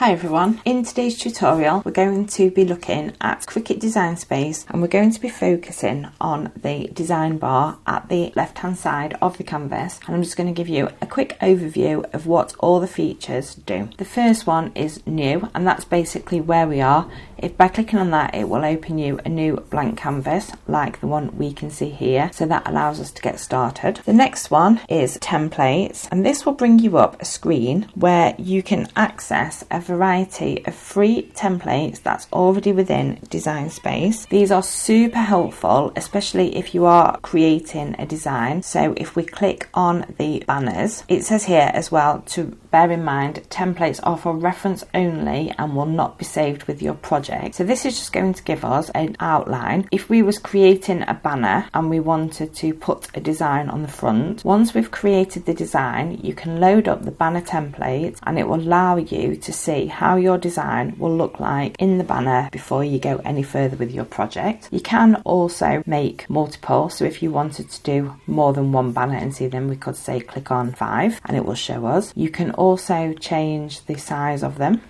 Hi everyone, in today's tutorial we're going to be looking at Cricut Design Space and we're going to be focusing on the design bar at the left hand side of the canvas, and I'm just going to give you a quick overview of what all the features do. The first one is new, and that's basically where we are. If by clicking on that it will open you a new blank canvas like the one we can see here, so that allows us to get started. The next one is templates, and this will bring you up a screen where you can access a variety of free templates that's already within Design Space. These are super helpful, especially if you are creating a design. So if we click on the banners, it says here as well to bear in mind templates are for reference only and will not be saved with your project. So this is just going to give us an outline. If we was creating a banner and we wanted to put a design on the front, once we've created the design you can load up the banner template and it will allow you to see how your design will look like in the banner before you go any further with your project. You can also make multiple, so if you wanted to do more than one banner and see them, we could say click on 5 and it will show us. You can also change the size of them,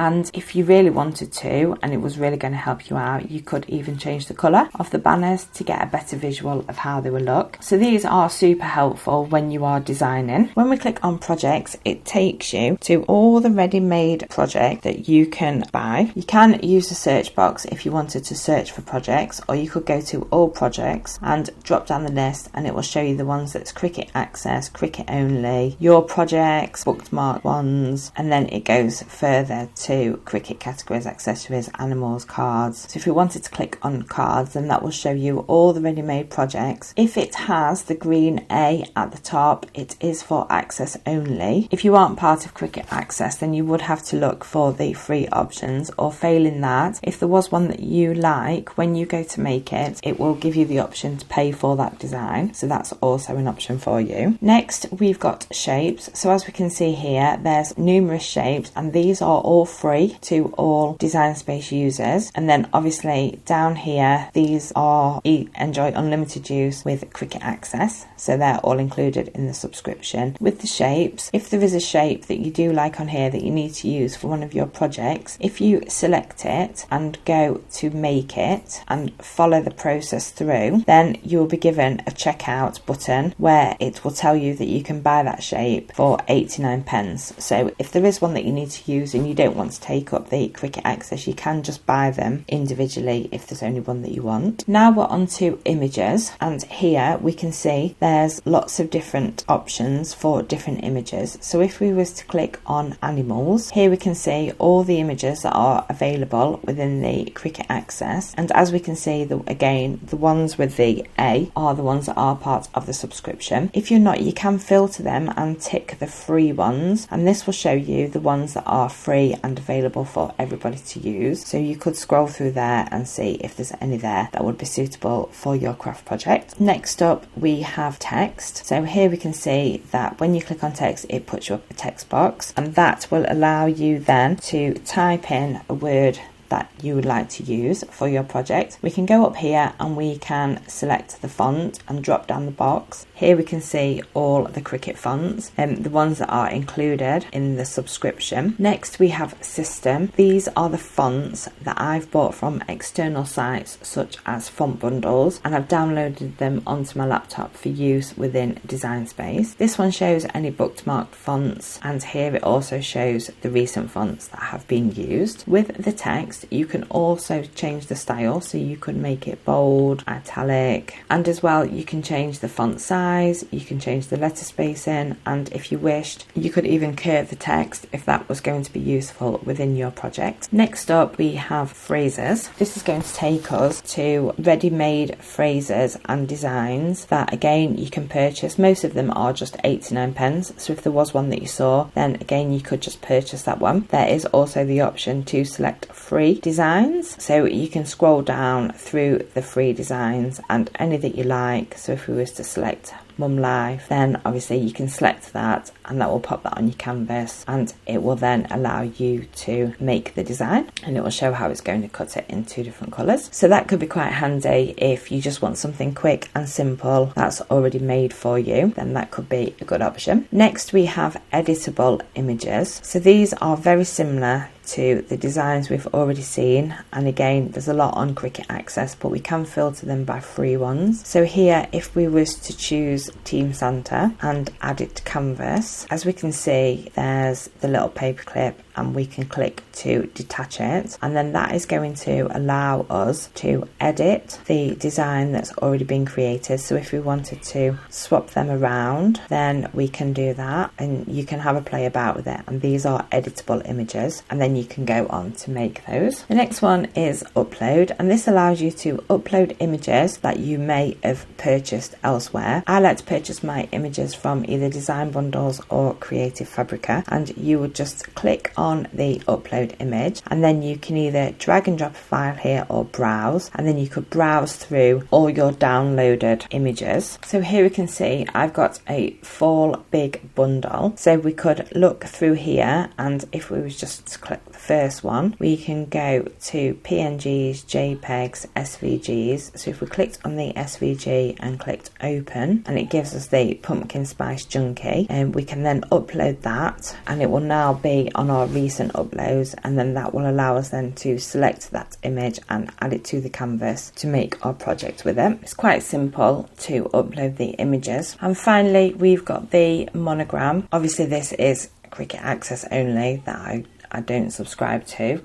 and if you really wanted to and it was really going to help you out, you could even change the colour of the banners to get a better visual of how they will look. So these are super helpful when you are designing. When we click on projects, it takes you to all the ready-made projects that you can buy. You can use the search box if you wanted to search for projects, or you could go to all projects and drop down the list and it will show you the ones that's Cricut Access, Cricut Only, your projects, bookmark ones, and then it goes further to Cricut categories, accessories, animals, cards. So if you wanted to click on cards, then that will show you all the ready-made projects. If it has the green A at the top, it is for access only. If you aren't part of Cricut Access, then you would have to look for the free options, or failing that, if there was one that you like, when you go to make it, it will give you the option to pay for that design. So that's also an option for you. Next, we've got shapes. So as we can see here, there's numerous shapes, and these are all free to all Design Space users. And then obviously down here, these are enjoy unlimited use with Cricut Access, so they're all included in the subscription. With the shapes, if there is a shape that you do like on here that you need to use for one of your projects, if you select it and go to make it and follow the process through, then you will be given a checkout button where it will tell you that you can buy that shape for 89 pence. So if there is one that you need to use and you don't want to take up the Cricut Access, you can just buy them individually if there's only one that you want. Now we're on to images, and here we can see there's lots of different options for different images. So if we was to click on animals, here we can see all the images that are available within the Cricut Access, and as we can see, again, the ones with the A are the ones that are part of the subscription. If you're not, you can filter them and tick the free ones, and this will show you the ones that are free and available for everybody to use. So you could scroll through there and see if there's any there that would be suitable for your craft project. Next up we have text. So here we can see that when you click on text, it puts you up a text box, and that will allow you then to type in a word that you would like to use for your project. We can go up here and we can select the font and drop down the box. Here we can see all the Cricut fonts, the ones that are included in the subscription. Next we have system. These are the fonts that I've bought from external sites such as Font Bundles, and I've downloaded them onto my laptop for use within Design Space. This one shows any bookmarked fonts, and here it also shows the recent fonts that have been used. With the text, you can also change the style, so you could make it bold, italic, and as well you can change the font size, you can change the letter spacing, and if you wished you could even curve the text if that was going to be useful within your project. Next up we have phrases. This is going to take us to ready-made phrases and designs that again you can purchase. Most of them are just 89 pence, so if there was one that you saw, then again you could just purchase that one. There is also the option to select free designs, so you can scroll down through the free designs and any that you like. So if we was to select Mum Life, then obviously you can select that and that will pop that on your canvas, and it will then allow you to make the design, and it will show how it's going to cut it in 2 different colours. So that could be quite handy if you just want something quick and simple that's already made for you, then that could be a good option. Next we have editable images. So these are very similar to the designs we've already seen, and again there's a lot on Cricut Access, but we can filter them by free ones. So here, if we was to choose Team Santa and add it to canvas, as we can see there's the little paper clip, and we can click to detach it, and then that is going to allow us to edit the design that's already been created. So if we wanted to swap them around, then we can do that, and you can have a play about with it, and these are editable images, and then you can go on to make those. The next one is upload, and this allows you to upload images that you may have purchased elsewhere. I like to purchase my images from either Design Bundles or Creative Fabrica, and you would just click on the upload image, and then you can either drag and drop a file here or browse, and then you could browse through all your downloaded images. So here we can see I've got a full big bundle, so we could look through here, and if we was just to click the first one, we can go to PNGs, JPEGs, SVGs. So if we clicked on the SVG and clicked open, and it gives us the pumpkin spice junkie, and we can then upload that, and it will now be on our recent uploads, and then that will allow us then to select that image and add it to the canvas to make our project with it. It's quite simple to upload the images. And finally we've got the monogram. Obviously this is Cricut Access only, that I don't subscribe to,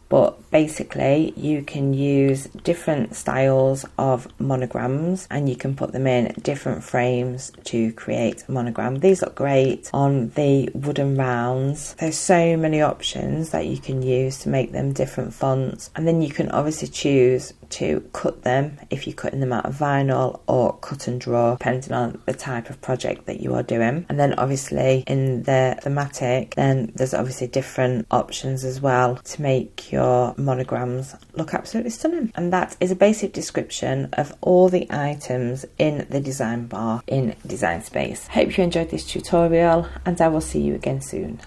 but basically you can use different styles of monograms, and you can put them in different frames to create a monogram. These look great on the wooden rounds. There's so many options that you can use to make them different fonts, and then you can obviously choose to cut them if you're cutting them out of vinyl, or cut and draw depending on the type of project that you are doing. And then obviously in the thematic, then there's obviously different options as well to make your monograms look absolutely stunning. And that is a basic description of all the items in the design bar in Design Space. Hope you enjoyed this tutorial, and I will see you again soon.